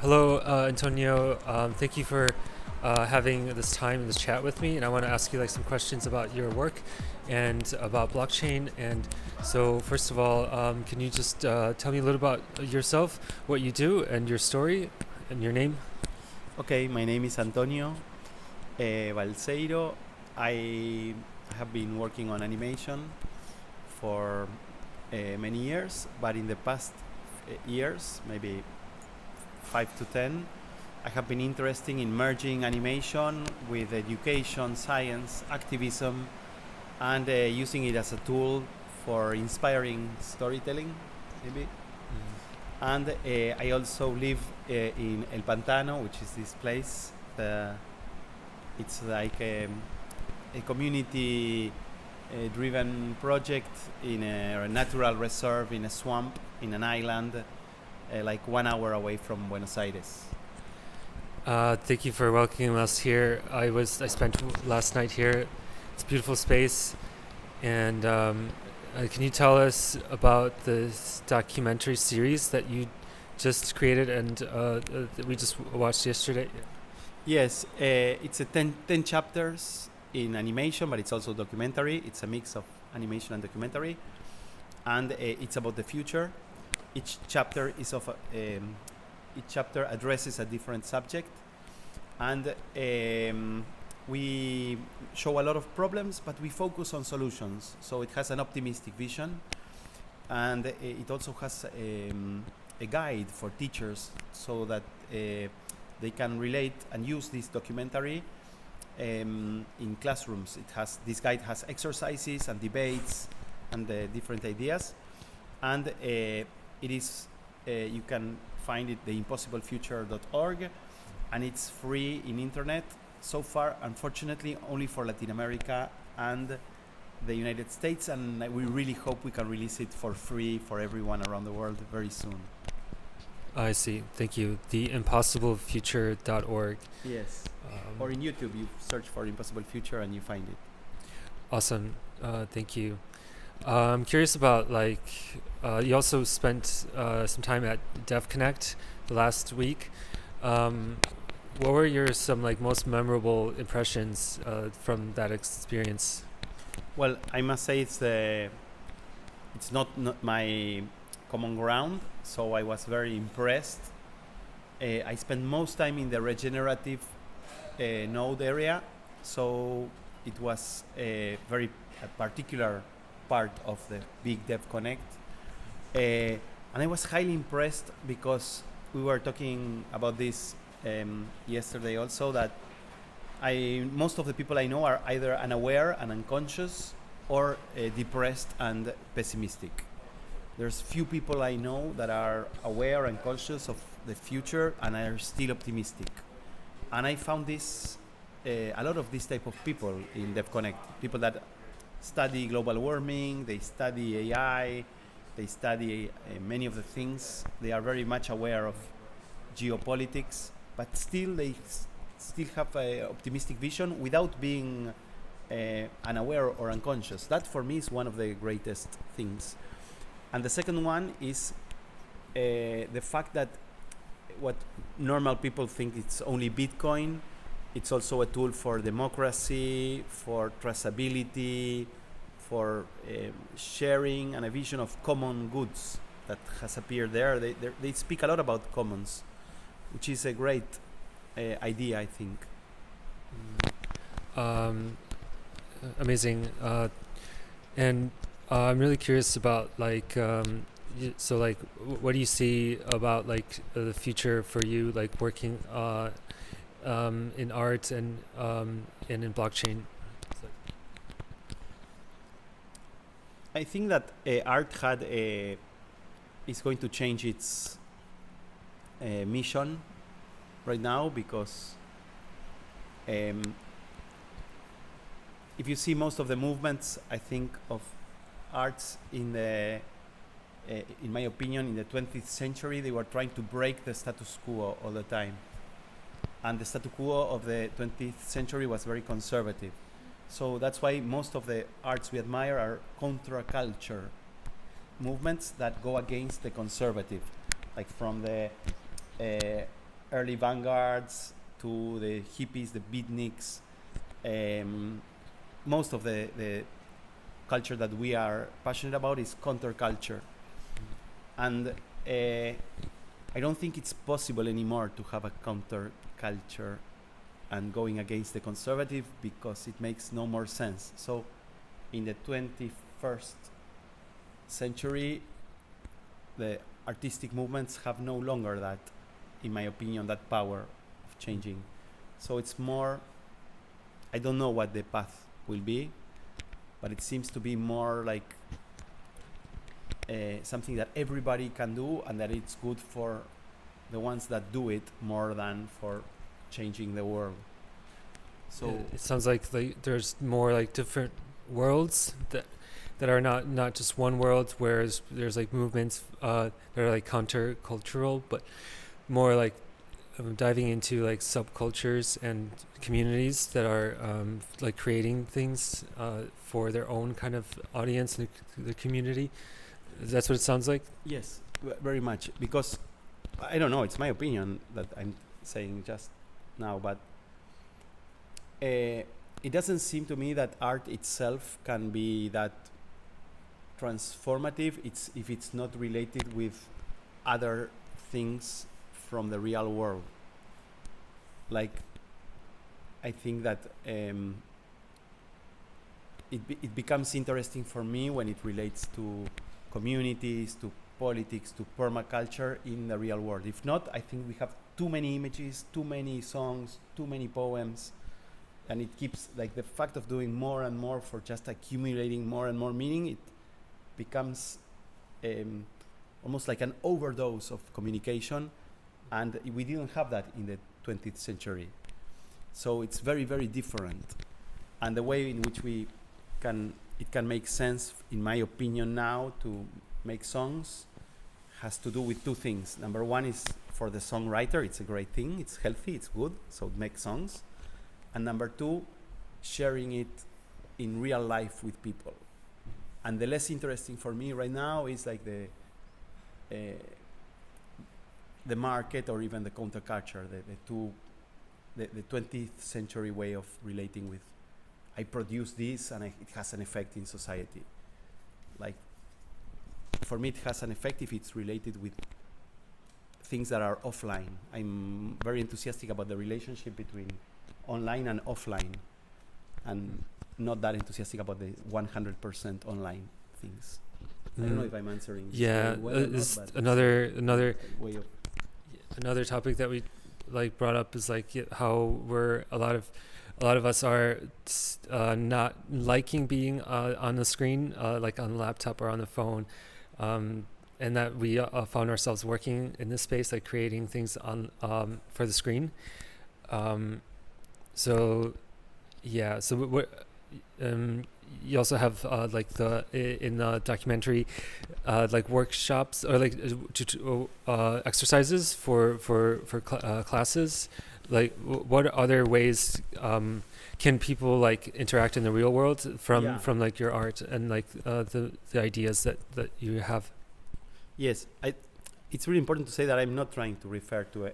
Hello, Antonio. Thank you for having this time, this chat with me. And I want to ask you some questions about your work and about blockchain. And so, first of all, can you just tell me a little about yourself, what you do, and your story, and your name? Okay, my name is Antonio Balseiro. I have been working on animation for many years, but in the past years, maybe 5 to 10, I have been interested in merging animation with education, science, activism, and using it as a tool for inspiring storytelling, maybe. And I also live in El Pantano, which is this place. It's like a community driven project in a natural reserve in a swamp in an island, like 1 hour away from Buenos Aires. Thank you for welcoming us here. I spent last night here. It's a beautiful space, and can you tell us about this documentary series that you just created and that we just watched yesterday? Yes, it's 10 chapters in animation, but it's also documentary. It's a mix of animation and documentary, and it's about the future. Each chapter is of each chapter addresses a different subject, and we show a lot of problems, but we focus on solutions. So it has an optimistic vision, and it also has a guide for teachers so that they can relate and use this documentary in classrooms. This guide has exercises and debates and different ideas, and it is you can find it theimpossiblefuture.org, and it's free in internet. So far, unfortunately, only for Latin America and the United States, and we really hope we can release it for free for everyone around the world very soon. I see. Thank you. Theimpossiblefuture.org. Yes. Or in YouTube, you search for Impossible Future and you find it. Awesome. Thank you. I'm curious about you also spent some time at DevConnect the last week. What were your some most memorable impressions from that experience? Well, I must say it's not my common ground, so I was very impressed. I spent most time in the regenerative node area, so it was a particular part of the big DevConnect. And I was highly impressed because we were talking about this yesterday also, that most of the people I know are either unaware and unconscious or depressed and pessimistic. There's few people I know that are aware and conscious of the future and are still optimistic. And I found this a lot of this type of people in DevConnect. People that study global warming, they study AI, they study many of the things. They are very much aware of geopolitics, but still they still have an optimistic vision without being unaware or unconscious. That for me is one of the greatest things. And the second one is the fact that what normal people think it's only Bitcoin, it's also a tool for democracy, for traceability, for sharing, and a vision of common goods that has appeared there. They speak a lot about commons, which is a great idea, I think. Amazing. And I'm really curious about what do you see about the future for you, working in art and in blockchain? I think that art is going to change its mission right now, because if you see most of the movements, I think, of arts in my opinion, in the 20th century, they were trying to break the status quo all the time. And the status quo of the 20th century was very conservative. So that's why most of the arts we admire are counterculture movements that go against the conservative, like from the early vanguards to the hippies, the beatniks. Most of the culture that we are passionate about is counterculture. And I don't think it's possible anymore to have a counterculture and going against the conservative because it makes no more sense. So in the 21st century, the artistic movements have no longer that, in my opinion, that power of changing. So it's more, I don't know what the path will be, but it seems to be more like something that everybody can do and that it's good for the ones that do it more than for changing the world. So it sounds like there's more like different worlds that are not just one world, whereas there's like movements that are like countercultural, but more like diving into like subcultures and communities that are like creating things for their own kind of audience and the community. That's what it sounds like. yes, very much, because I don't know, it's my opinion that I'm saying just now, but it doesn't seem to me that art itself can be that transformative if it's not related with other things from the real world. Like, I think that it becomes interesting for me when it relates to communities, to politics, to permaculture in the real world. If not, I think we have too many images, too many songs, too many poems, and it keeps, like, the fact of doing more and more for just accumulating more and more meaning, it becomes almost like an overdose of communication, and we didn't have that in the 20th century. So it's very, very different, and the way in which it can make sense, in my opinion now, to make songs has to do with two things. Number one is, for the songwriter, it's a great thing, it's healthy, it's good, so make songs. And number two, sharing it in real life with people. And the less interesting for me right now is like the market or even the counterculture, the 20th century way of relating with, I produce this and it has an effect in society. Like, for me, it has an effect if it's related with things that are offline. I'm very enthusiastic about the relationship between online and offline, and not that enthusiastic about the 100% online things. I don't know if I'm answering. Yeah, well another topic that we like brought up is like how a lot of us are not liking being on the screen, like on the laptop or on the phone, and that we found ourselves working in this space, like creating things on for the screen. So what you also have like in the documentary like workshops or like exercises for classes. Like what other ways can people like interact in the real world from like your art and like the ideas that you have? Yes, it's really important to say that I'm not trying to refer to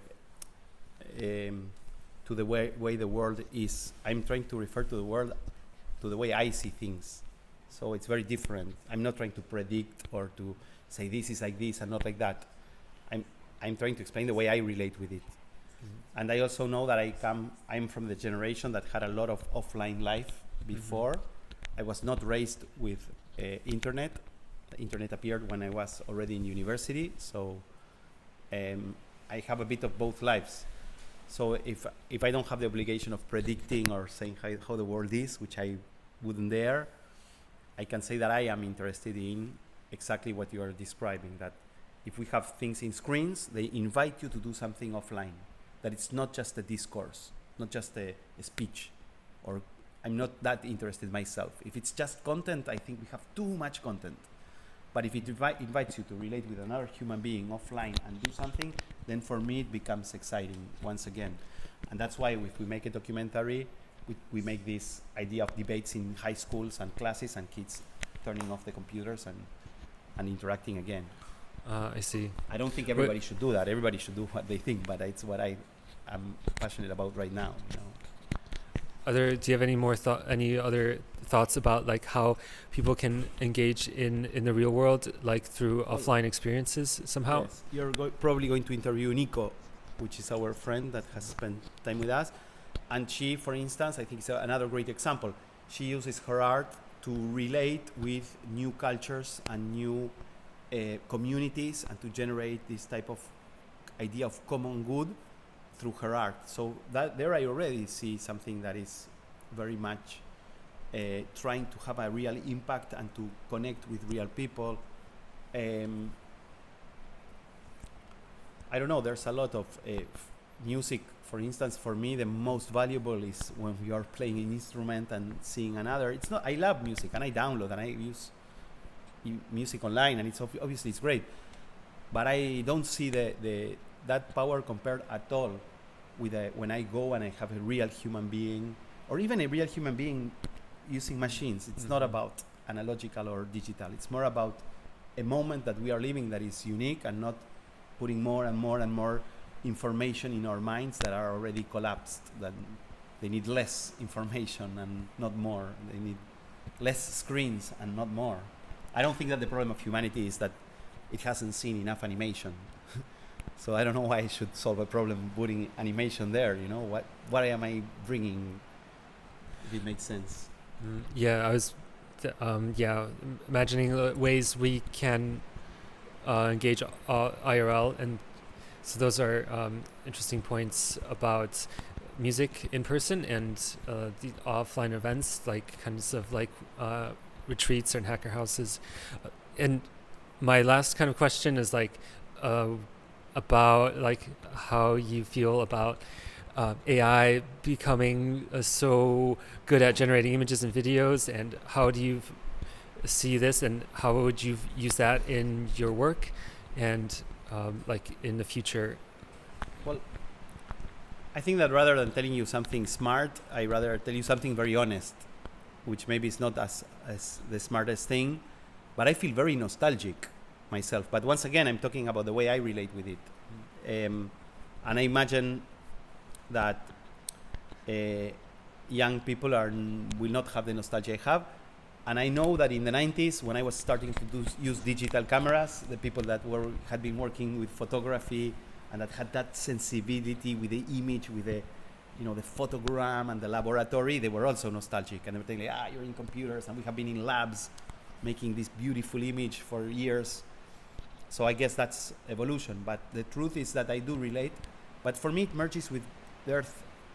the way the world is. I'm trying to refer to the world, to the way I see things. So it's very different. I'm not trying to predict or to say this is like this and not like that. I'm trying to explain the way I relate with it. Mm-hmm. And I also know that I'm from the generation that had a lot of offline life before. Mm-hmm. I was not raised with internet. The internet appeared when I was already in university. So I have a bit of both lives. So if I don't have the obligation of predicting or saying how the world is, which I wouldn't dare, I can say that I am interested in exactly what you are describing, that if we have things in screens, they invite you to do something offline, that it's not just a discourse, not just a speech, or I'm not that interested myself. If it's just content, I think we have too much content. But if it invites you to relate with another human being offline and do something, then for me it becomes exciting once again. And that's why if we make a documentary, we make this idea of debates in high schools and classes and kids turning off the computers and interacting again. I see. I don't think everybody should do that. Everybody should do what they think, but it's what I'm passionate about right now. You know. Do you have any other thoughts about like how people can engage in the real world, like through offline experiences somehow? Yes. You're probably going to interview Nico, which is our friend that has spent time with us. And she, for instance, I think is another great example. She uses her art to relate with new cultures and new communities and to generate this type of idea of common good through her art. So that there I already see something that is very much trying to have a real impact and to connect with real people. I don't know, there's a lot of music. For instance, for me, the most valuable is when we are playing an instrument and seeing another. It's not. I love music and I download and I use music online, and it's obviously it's great. But I don't see that power compared at all with when I go and I have a real human being, or even a real human being using machines. It's not about analogical or digital. It's more about a moment that we are living that is unique and not putting more and more and more information in our minds that are already collapsed, that they need less information and not more. They need less screens and not more. I don't think that the problem of humanity is that it hasn't seen enough animation. So I don't know why I should solve a problem putting animation there. You know, what am I bringing? If it makes sense. Yeah, I was imagining ways we can engage IRL, and so those are interesting points about music in person and the offline events, like kinds of like retreats and hacker houses. And my last kind of question is like about like how you feel about AI becoming so good at generating images and videos, and how do you see this, and how would you use that in your work and like in the future? Well, I think that rather than telling you something smart, I rather tell you something very honest, which maybe is not as the smartest thing, but I feel very nostalgic myself. But once again, I'm talking about the way I relate with it. And I imagine that young people will not have the nostalgia I have. And I know that in the 90s, when I was starting to use digital cameras, the people that had been working with photography and that had that sensibility with the image, with the photogram and the laboratory, they were also nostalgic. And they were telling like, you're in computers, and we have been in labs making this beautiful image for years. So I guess that's evolution. But the truth is that I do relate. But for me, it merges with, there are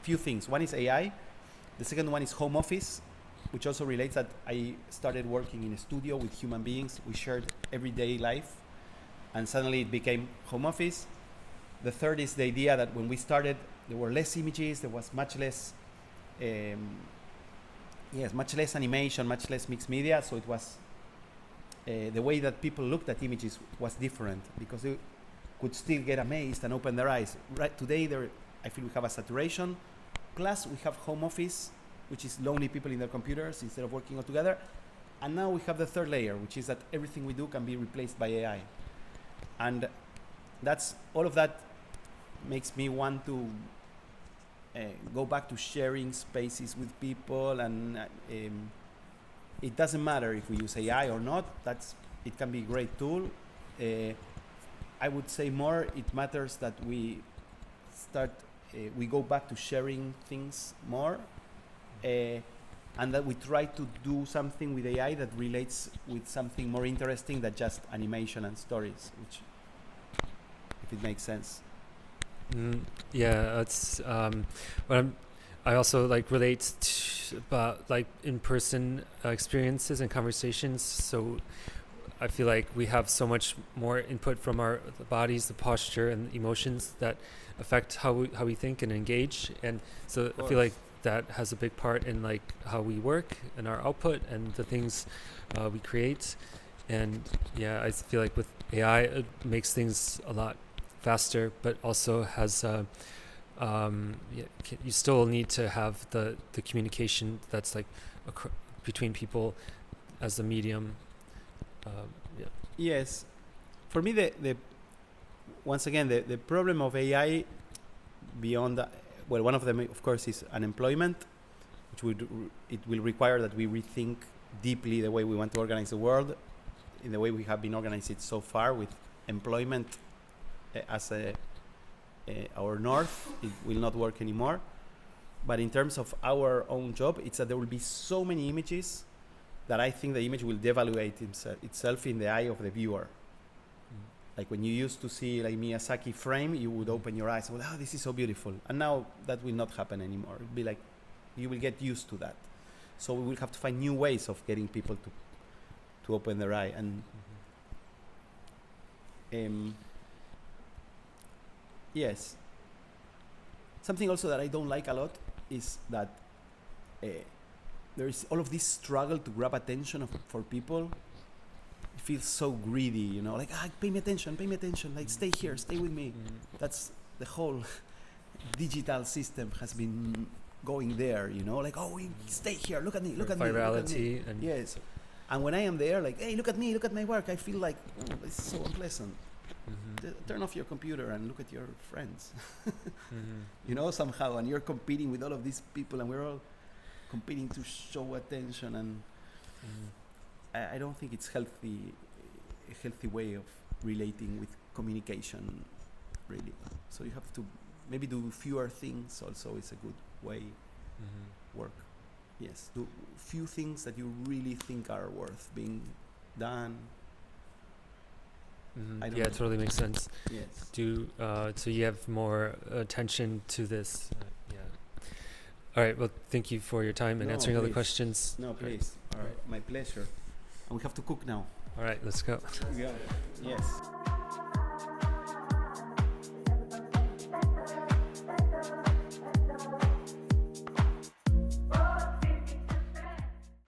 few things. One is AI. The second one is home office, which also relates that I started working in a studio with human beings. We shared everyday life, and suddenly it became home office. The third is the idea that when we started, there were less images, there was much less animation, much less mixed media, so it was the way that people looked at images was different, because they could still get amazed and open their eyes. Right today, I feel we have a saturation, plus we have home office, which is lonely people in their computers instead of working all together. And now we have the third layer, which is that everything we do can be replaced by AI. And all of that makes me want to go back to sharing spaces with people. And it doesn't matter if we use AI or not. It can be a great tool. I would say more, it matters that we go back to sharing things more. And that we try to do something with AI that relates with something more interesting than just animation and stories, which, if it makes sense. Yeah, that's I also like relate about like in-person experiences and conversations. So I feel like we have so much more input from the bodies, the posture, and emotions that affect how we think and engage. And so I feel like that has a big part in like how we work and our output and the things we create. And yeah, I feel like with AI, it makes things a lot faster, but also has you still need to have the communication that's like between people as the medium. Yes, For me, the once again the problem of AI beyond well, one of them of course is unemployment, which it will require that we rethink deeply the way we want to organize the world, in the way we have been organized it so far, with employment as our north. It will not work anymore. But in terms of our own job, it's that there will be so many images that I think the image will devaluate itself in the eye of the viewer. Like when you used to see like Miyazaki frame, you would open your eyes, well, oh, this is so beautiful. And now that will not happen anymore. It'll be like, you will get used to that. So we will have to find new ways of getting people to open their eye. And yes. Something also that I don't like a lot is that there is all of this struggle to grab attention for people. It feels so greedy, you know, like, pay me attention, like, stay here, stay with me. That's the whole digital system has been going there, you know, like, stay here, look at me, look at me. Virality. And yes. And when I am there, like, hey, look at me, look at my work, I feel like, it's so unpleasant. Turn off your computer and look at your friends. You know, somehow, and you're competing with all of these people, and we're all competing to show attention, and I don't think it's a healthy way of relating with communication, really. So you have to maybe do fewer things. Also, is a good way work. Yes, do few things that you really think are worth being done. Yeah, it totally makes sense. Yes. So you have more attention to this. Yeah. All right. Well, thank you for your time and answering all the questions. No, please. All right. My pleasure. And we have to cook now. All right. Let's go. Yeah. Yes.